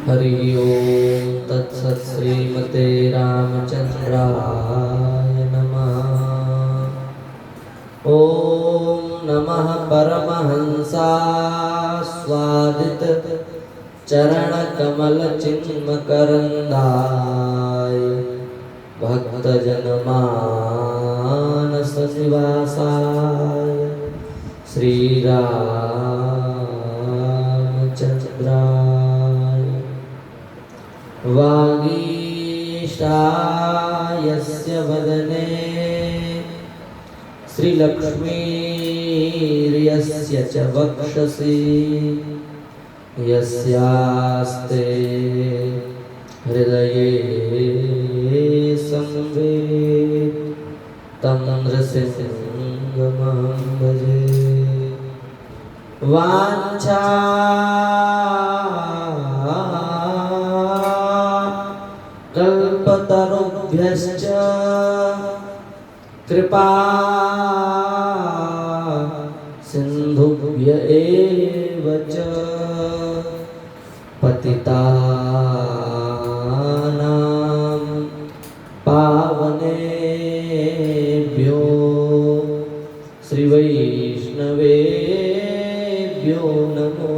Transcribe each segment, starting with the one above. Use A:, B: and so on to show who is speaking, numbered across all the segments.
A: हरि ओम तत्सत् श्रीमते रामचंद्राय नमः। ओम नमः परमहंसास्वादित चरण कमल चिन्मकरंदाय भक्तजनमानस निवासाय श्री रामचंद्राय वागीशायस्य वदने श्रीलक्ष्मीर्यस्य च वक्षसि यस्यास्ते हृदये संवेद तं नृसिंहमहं भजे। वाञ्छा कल्पतरुभ्यश्च कृपा सिन्धुभ्य एव च पतितानां पावनेभ्यो श्रीवैष्णवेभ्यो नमो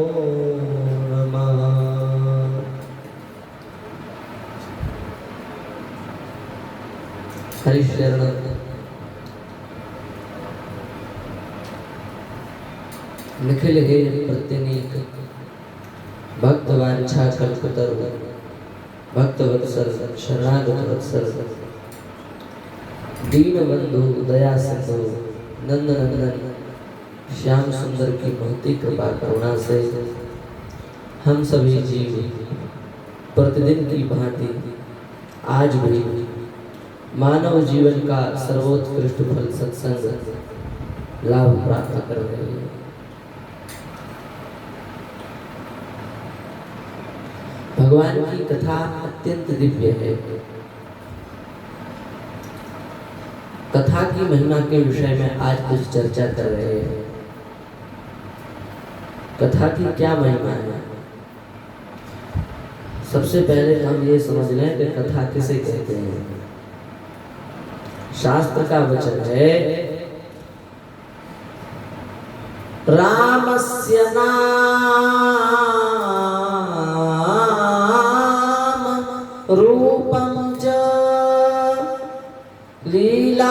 A: नमः। हरिशरण निखिल हे प्रतिनीक भक्त वांछा कल्पतरु भक्त वत्सल शरणागत वत्सल दीन बंधु दया सिंधु नंद नंदन श्याम सुंदर की महती कृपा करुणा से हम सभी जीव प्रतिदिन की भांति आज भी मानव जीवन का सर्वोत्कृष्ट फल सत्संग लाभ प्राप्त कर रहे हैं। भगवान की कथा अत्यंत दिव्य है। कथा की महिमा के विषय में आज कुछ चर्चा कर रहे हैं। कथा की क्या महिमा है? सबसे पहले हम ये समझ लें कि कथा किसे कहते हैं। शास्त्र का वचन है रामस्य नाम रूपं च लीलाधाम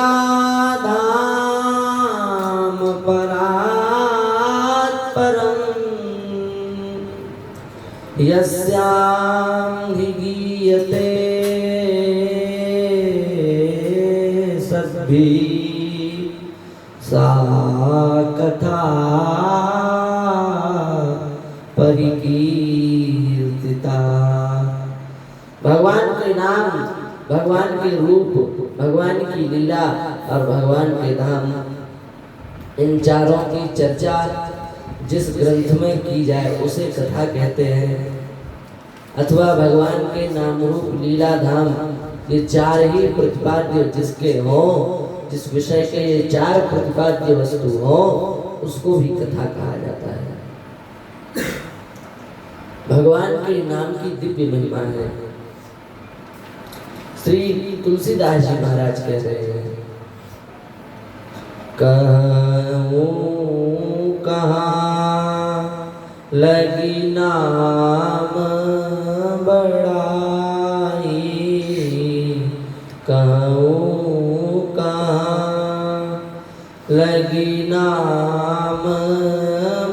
A: परात् परं यस्यां हि गीयते सद्भिः सा कथा परिकीर्तिता। भगवान के नाम, भगवान के रूप, भगवान की लीला और भगवान के धाम, इन चारों की चर्चा जिस ग्रंथ में की जाए उसे कथा कहते हैं। अथवा भगवान के नाम रूप लीला धाम ये चार ही प्रतिपाद्य जिसके हों, जिस विषय के ये चार प्रतिपाद्य वस्तु हो उसको भी कथा कहा जाता है। भगवान के नाम की दिव्य महिमा है। श्री तुलसीदास जी महाराज कह रहे हैं कहूँ कहाँ लगी नाम बड़ाई, कहूँ कहाँ लगी नाम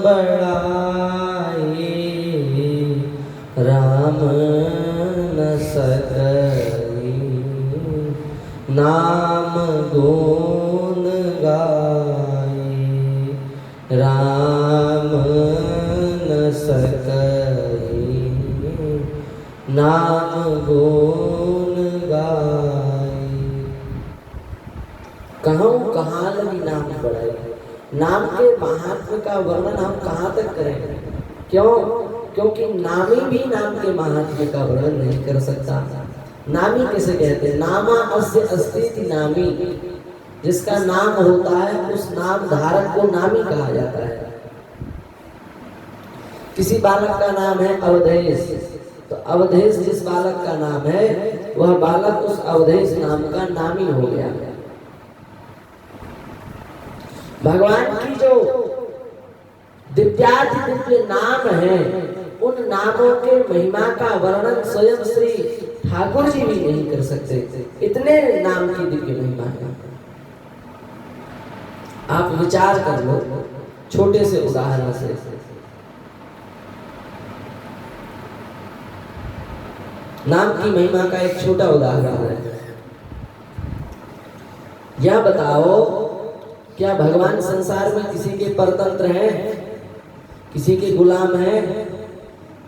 A: बड़ाई, राम न सकई नाम गुण गाई, राम न सकई नाम गुण गाई। कहूँ कहाँ लगी नाम बढ़ाई। नाम के महात्म्य का वर्णन हम कहाँ तक करें? क्यों? क्योंकि नामी भी नाम के महात्म्य का वर्णन नहीं कर सकता। नामी किसे कहते हैं? नामा अस्य अस्ति नामी, जिसका नाम होता है उस नाम धारक को नामी कहा जाता है। किसी बालक का नाम है अवधेश, तो अवधेश जिस बालक का नाम है वह बालक उस अवधेश नाम का नामी हो गया। भगवान की जो दिव्याति दिव्य नाम है उन नामों के महिमा का वर्णन स्वयं श्री ठाकुर जी भी नहीं कर सकते, इतने नाम की दिव्य महिमा है। आप विचार कर लो छोटे से उदाहरण से। नाम की महिमा का एक छोटा उदाहरण है। यह बताओ क्या भगवान संसार में किसी के परतंत्र हैं, किसी के गुलाम हैं?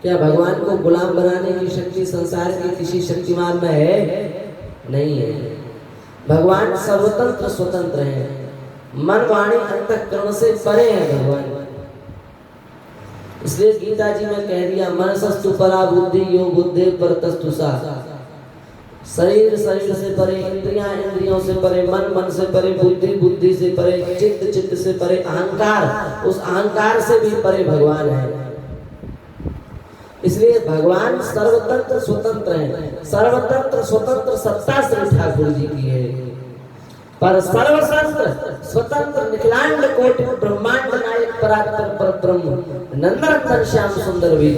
A: क्या भगवान को गुलाम बनाने की शक्ति संसार के किसी शक्तिमान में है? नहीं है। भगवान सर्वतंत्र स्वतंत्र हैं, मन वाणी अंतःकरण से परे हैं भगवान। इसलिए गीता जी में कह दिया मनसस्तु परा बुद्धि यो बुद्धि परतस्तु सा। शरीर शरीर से परे, इंद्रियां इंद्रियों से परे, मन मन से परे, बुद्धि बुद्धि से परे, चित्त चित्त से परे, अहंकार उस अहंकार से भी परे भगवान है। इसलिए भगवान सर्वतंत्र स्वतंत्र हैं। सर्वतंत्र स्वतंत्र सत्ता श्री ठाकुर जी की है, पर सर्वतंत्र स्वतंत्र निखिलांड कोटि ब्रह्मांड नायक परात्पर परब्रह्म नंदनंदन श्याम सुंदर भी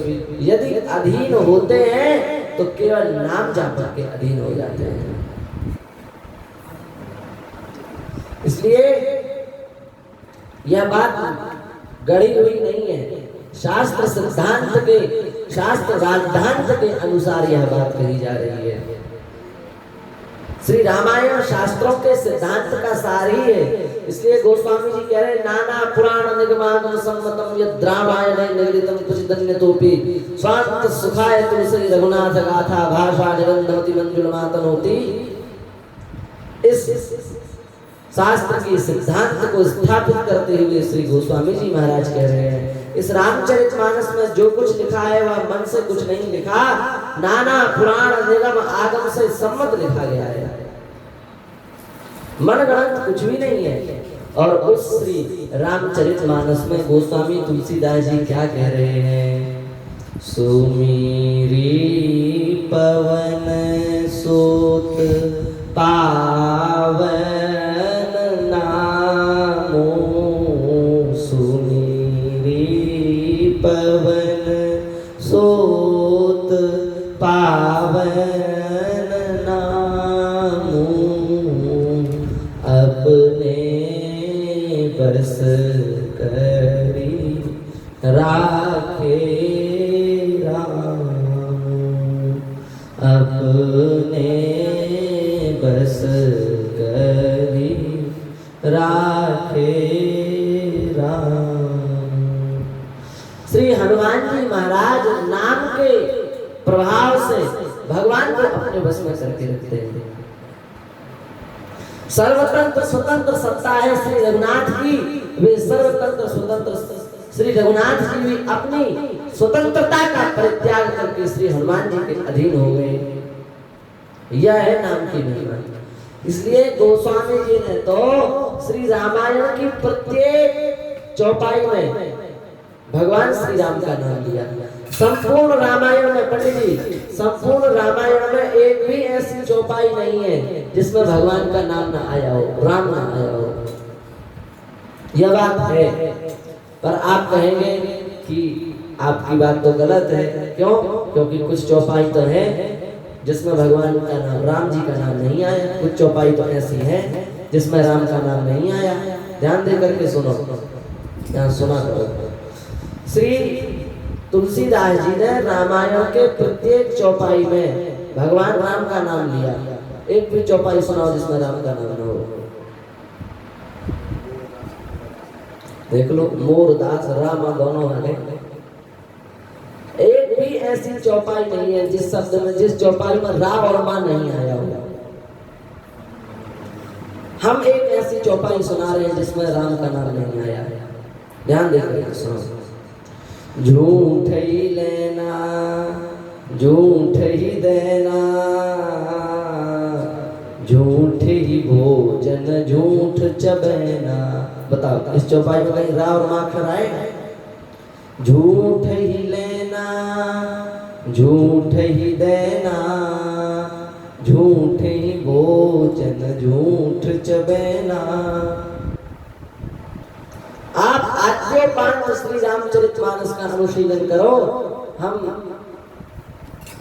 A: यदि अधीन होते हैं तो केवल नाम जाप के अधीन हो जाते हैं। इसलिए यह बात गढ़ी हुई नहीं है, शास्त्र सिद्धांत के, शास्त्र राजधांत के अनुसार यह बात कही जा रही है। श्री रामायण शास्त्रों के सिद्धांत का सार ही है। इसलिए गोस्वामी जी कह रहे नाना पुराण निगमागम सम्मतम यद रामायण निगदितम कुचिदन्यतोपि स्वांत सुखाय तुलसी रघुनाथ गाथा भाषा निबंधवति मंजुल मातनोति। इस शास्त्र के सिद्धांत को स्थापित करते हुए श्री गोस्वामी जी महाराज कह रहे हैं इस रामचरितमानस में जो कुछ लिखा है वह मन से कुछ नहीं लिखा, नाना पुराण निगम आगम से सम्मत लिखा गया है, मनगढ़ंत कुछ भी नहीं है। और उस श्री रामचरितमानस में गोस्वामी तुलसीदास जी क्या कह रहे हैं? सुमीरी पवन सोत पावन नामो, पवन सोत पावन नामो, अपने बस करी राखे राम, अपने बस करी राखे राम। श्री हनुमान जी महाराज नाम के प्रभाव से भगवान को अपने बस में करके रखते हैं। सर्वतंत्र स्वतंत्र सत्ता है श्री रघुनाथ की, वे सर्वतंत्र स्वतंत्र श्री रघुनाथ जी भी अपनी स्वतंत्रता का परित्याग करके श्री हनुमान जी के अधीन हो गए। यह है नाम की महिमा। इसलिए गोस्वामी जी ने तो श्री रामायण की प्रत्येक चौपाई में भगवान श्री राम का नाम लिया। संपूर्ण रामायण में पंडित जी, संपूर्ण रामायण में एक भी ऐसी चौपाई नहीं है जिसमें भगवान का नाम ना आया हो, राम ना आया हो। यह बात है, पर आप कहेंगे कि आपकी बात तो गलत है। क्यों? क्योंकि कुछ चौपाई तो है जिसमें भगवान का नाम, राम जी का नाम नहीं आया। कुछ चौपाई तो ऐसी है जिसमें राम का नाम नहीं आया। ध्यान दे करके सुनो, ध्यान सुना करो। श्री तुलसीदास जी ने रामायण के प्रत्येक चौपाई में भगवान राम का नाम लिया। एक भी चौपाई सुनाओ जिसमें राम का नाम न हो। देख लो, मोरदास रामा दोनों आ गए। एक भी ऐसी चौपाई नहीं है जिस शब्द में, जिस चौपाई में रा और मां नहीं आया हो। हम एक ऐसी चौपाई सुना रहे हैं जिसमें राम का नाम नहीं आया। ध्यान देकर सुनो। झूठ ही लेना, झूठ ही देना, झूठ ही भोजन, झूठ चबैना। बताओ इस चौपाई में कहीं रा और माखन आए? झूठ ही लेना, झूठ ही देना, झूठ ही भोजन, झूठ चबेना। आप आद्योपांत श्री रामचरितमानस का अनुशीलन करो। हम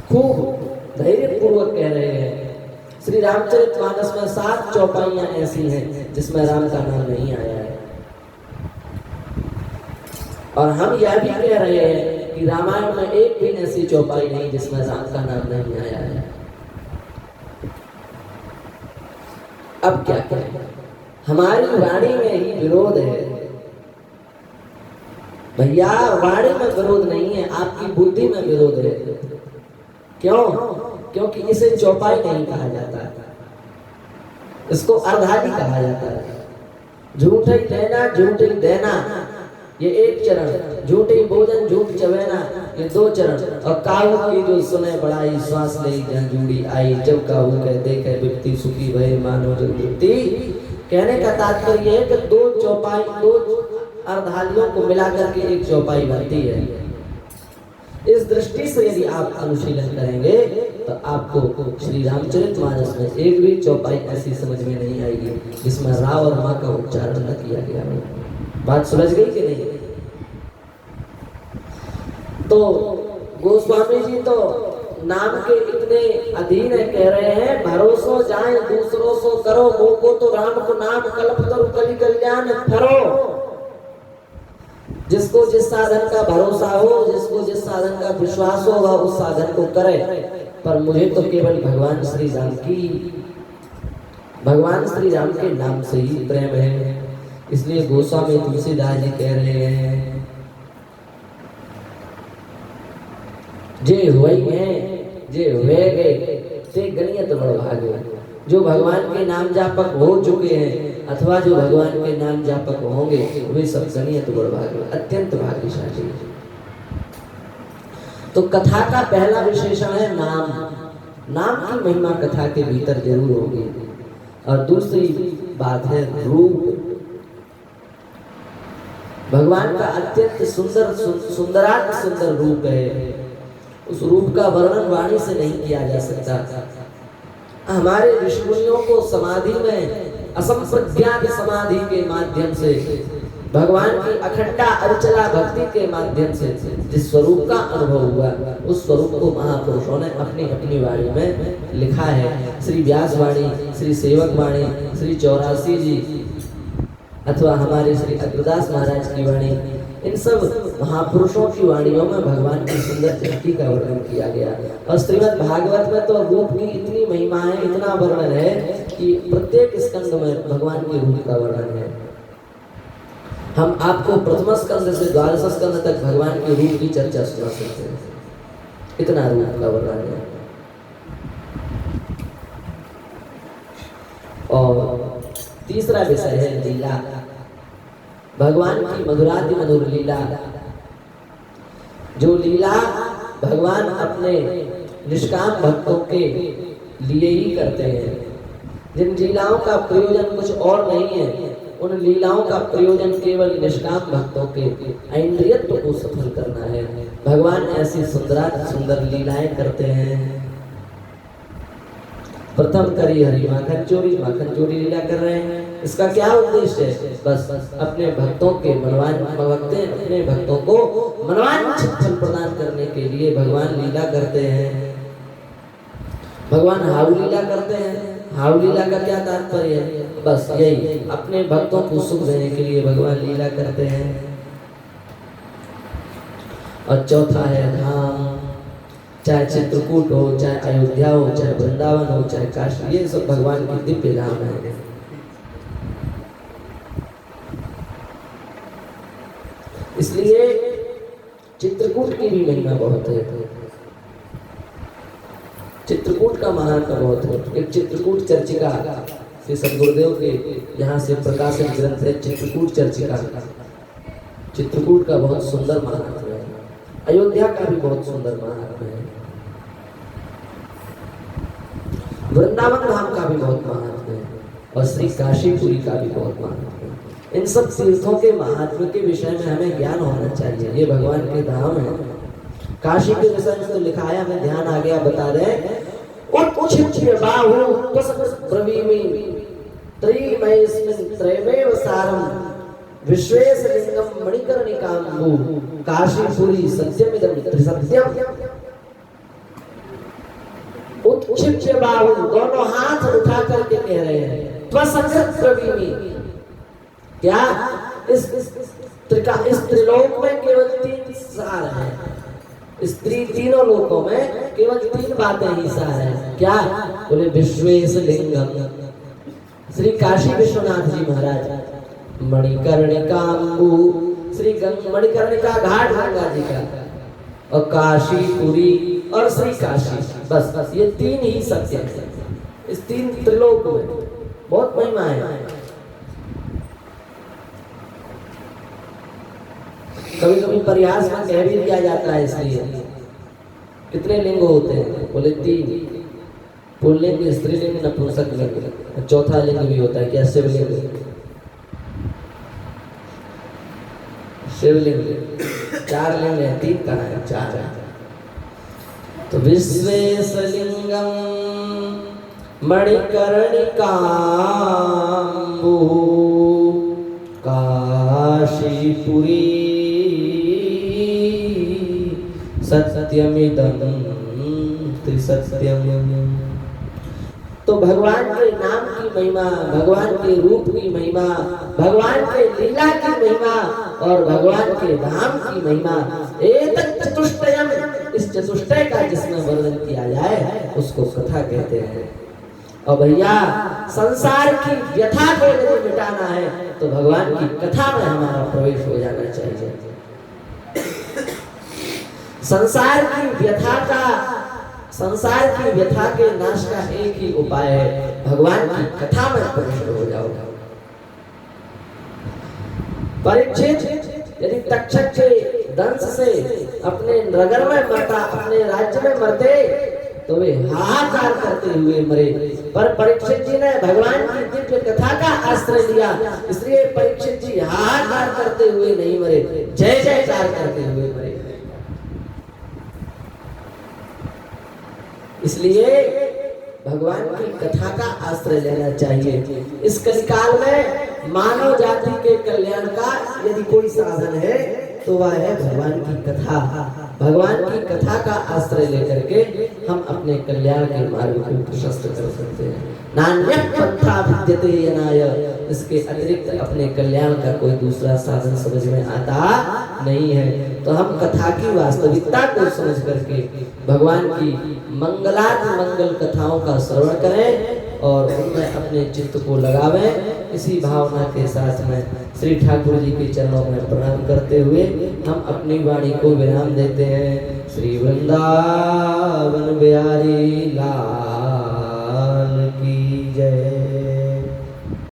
A: खूब धैर्य पूर्वक कह रहे हैं। श्री रामचरितमानस में 7 चौपाइयां ऐसी हैं जिसमें राम का नाम नहीं आया है। और हम यह भी कह रहे हैं कि रामायण में एक भी ऐसी चौपाई नहीं जिसमें राम का नाम नहीं आया है। अब क्या करें? हमारी वाणी में ही विरोध है भैया। वाणी में विरोध नहीं है, आपकी बुद्धि में विरोध है। क्यों? क्योंकि इसे चौपाई नहीं कहा जाता, इसको अर्धादि कहा जाता है। झूठ ही लेना, झूठ ही देना, ये एक चरण। झूठ ही भोजन, झूठ चबेना, ये 2 चरण। और काहू की जो सुने बड़ाई, श्वास ले जन जूड़ी आई। जब काहू कह देखे विपत्ति, सुखी भय मानो जग तृप्ति। कहने का तात्पर्य है कि 2 चौपाई, 2 अर्धालियों को मिलाकर के एक चौपाई बनती है। इस दृष्टि से यदि आप अनुशीलन करेंगे तो आपको श्री रामचरितमानस में एक भी चौपाई ऐसी समझ में नहीं आएगी जिसमें रा और मां का उच्चारण न किया गया हो। बात समझ गई कि नहीं? तो गोस्वामी जी तो नाम के इतने अधीन है, कह रहे हैं भरोसो जाए दूसरों सो करो, मोको तो राम को नाम कल्प तरु कलि कल्याण फरो। जिसको जिस साधन का भरोसा हो, जिसको जिस साधन का विश्वास हो, वह उस साधन को करे। पर मुझे तो केवल भगवान श्री राम के नाम से ही प्रेम है। इसलिए गोस्वामी तुलसीदास जी कह रहे हैं जे हुए हैं, जे हुए गए ते गणियत बड़ भागे। जो भगवान के नाम जापक हो चुके हैं अथवा जो भगवान के नाम जापक होंगे वे सब गणियत बड़ भागे, अत्यंत भाग्यशाली। तो कथा का पहला विशेषण है नाम। नाम की महिमा कथा के भीतर जरूर होगी। और दूसरी बात है रूप। भगवान का अत्यंत सुंदरात सुंदर रूप है। उस रूप का वर्णन वाणी से नहीं किया जा सकता। हमारे ऋषिमुनियों को समाधि में असंप्रज्ञात समाधि के माध्यम से भगवान की अखंडा अरचला भक्ति के माध्यम से जिस स्वरूप का अनुभव हुआ उस स्वरूप को महापुरुषों ने अपनी अपनी वाणी में लिखा है। श्री व्यास वाणी, श्री सेवक वाणी, श्री 84 जी अथवा हमारे श्री अग्रदास महाराज की वाणी, इन सब महापुरुषों की वाणियों में भगवान की सुंदर झलकी का वर्णन किया गया। और श्रीमद् भागवत में तो रूप की इतनी महिमा है, इतना वर्णन है कि प्रत्येक स्कंद में भगवान के रूप का वर्णन है। हम आपको प्रथम स्कंद से 12वें स्कंद तक भगवान के रूप की चर्चा सुना सकते हैं, इतना रूप का वर्णन है। और तीसरा विषय है लीला। भगवान की मधुराति मधुर लीला। जो लीला भगवान अपने निष्काम भक्तों के लिए ही करते हैं, जिन लीलाओं का प्रयोजन कुछ और नहीं है, उन लीलाओं का प्रयोजन केवल निष्काम भक्तों के ऐन्द्रियत्व को सफल करना है। भगवान ऐसी सुंदर लीलाएं करते हैं। प्रथम करी हरि माखन चोरी लीला कर रहे हैं। इसका क्या उद्देश्य है? बस अपने भक्तों के अपने भक्तों को मनोवांछित फल प्रदान करने के लिए भगवान लीला करते हैं। भगवान हाउ लीला करते हैं। हाउ लीला का क्या तात्पर्य है? बस यही, अपने भक्तों को सुख देने के लिए भगवान लीला करते हैं। और चौथा है धाम। चाहे चित्रकूट हो, चाहे अयोध्या हो, चाहे वृंदावन हो, चाहे काशी, ये सब भगवान की दिव्य धाम है। इसलिए चित्रकूट की भी महिमा बहुत है। चित्रकूट का महात्मा बहुत है। एक चित्रकूट चर्चिका श्री सद्गुरुदेव के यहाँ से प्रकाशित ग्रंथ है चित्रकूट चर्चिका। चित्रकूट का बहुत सुंदर महात्मा है। अयोध्या का भी बहुत सुंदर महात्मा है। वृंदावन धाम का भी बहुत महात्मा है। और श्री काशीपुरी का भी बहुत महात्मा है। इन सब तीर्थों के महात्मा के विषय में हमें ज्ञान होना चाहिए। ये भगवान के धाम है। काशी के विषय में तो लिखा है, हमें ध्यान आ गया, बता रहे उत्क्षिप्य बाहु ब्रवीमि त्रिमयस्मिन् त्रयमेव सारम् विश्वेशलिंगम मणिकर्णिकाम्बु काशीपुरी सत्यमिदं त्रिसत्यम। उत्क्षिप्य बाहु, दोनों हाथ उठा करके कह रहे हैं, त्वसकृत ब्रवीमि, क्या इस त्रिलोक में केवल 3 सार हैं, स्त्री तीनों लोकों में केवल 3 बातें ही सार हैं, क्या? बोले विश्वेश लिंगम, श्री काशी विश्वनाथ जी महाराज, मणिकर्णिकाम्बु, श्री मणिकर्णिका घाट गंगा जी का, और काशीपुरी और श्री काशी, बस ये 3 ही सत्य हैं इस 3 त्रिलोक में। बहुत महिमा है। कभी कभी प्रयास में कह भी दिया जाता है, इसलिए कितने लिंग होते हैं? बोले 3, पुल्लिंग, स्त्रीलिंग, नपुंसक लिंग, चौथा लिंग भी होता है, क्या? शिवलिंग। शिवलिंग 4 लिंग है, 3 कहाँ है? 4 है। तो विश्वेशलिंगम मणिकर्णिकाम्बु काशीपुरी सत्यमिदं त्रिसत्यम। तो भगवान के नाम की महिमा, भगवान के रूप की महिमा, भगवान के लीला की महिमा और भगवान के धाम की महिमा, एतत् चतुष्टयम, इस चतुष्टय का जिसमें वर्णन किया जाए उसको कथा कहते हैं। और भैया संसार की व्यथा को यदि मिटाना है तो भगवान की कथा में हमारा प्रवेश हो जाना चाहिए। संसार की व्यथा के नाश का एक ही उपाय है, भगवान की कथा में प्रवेश हो जाओ। परीक्षित यदि तक्षक के दंश से अपने नगर में मरता, अपने राज्य में मरते तो वे हाहाकार करते हुए मरे, पर परीक्षित जी ने भगवान की दिव्य कथा का आश्रय लिया, इसलिए परीक्षित जी हाहाकार करते हुए नहीं मरे, जय जयकार करते हुए मरे। इसलिए भगवान की कथा का आश्रय लेना चाहिए। इस कलिकाल में मानव जाति के कल्याण का यदि कोई साधन है तो वह है भगवान की कथा। भगवान की कथा का आश्रय लेकर के हम अपने कल्याण के मार्ग को प्रशस्त कर सकते हैं। नान्यः पन्था विद्यते यनाय, इसके अतिरिक्त अपने कल्याण का कोई दूसरा साधन समझ में आता नहीं है। तो हम कथा की वास्तविकता को समझ करके भगवान की मंगल कथाओं का श्रवण करें और उनमें अपने चित्त को लगावें। इसी भावना के साथ में श्री ठाकुर जी के चरणों में प्रणाम करते हुए हम अपनी वाणी को विराम देते हैं। श्री वृंदावन बिहारी लाल की जय।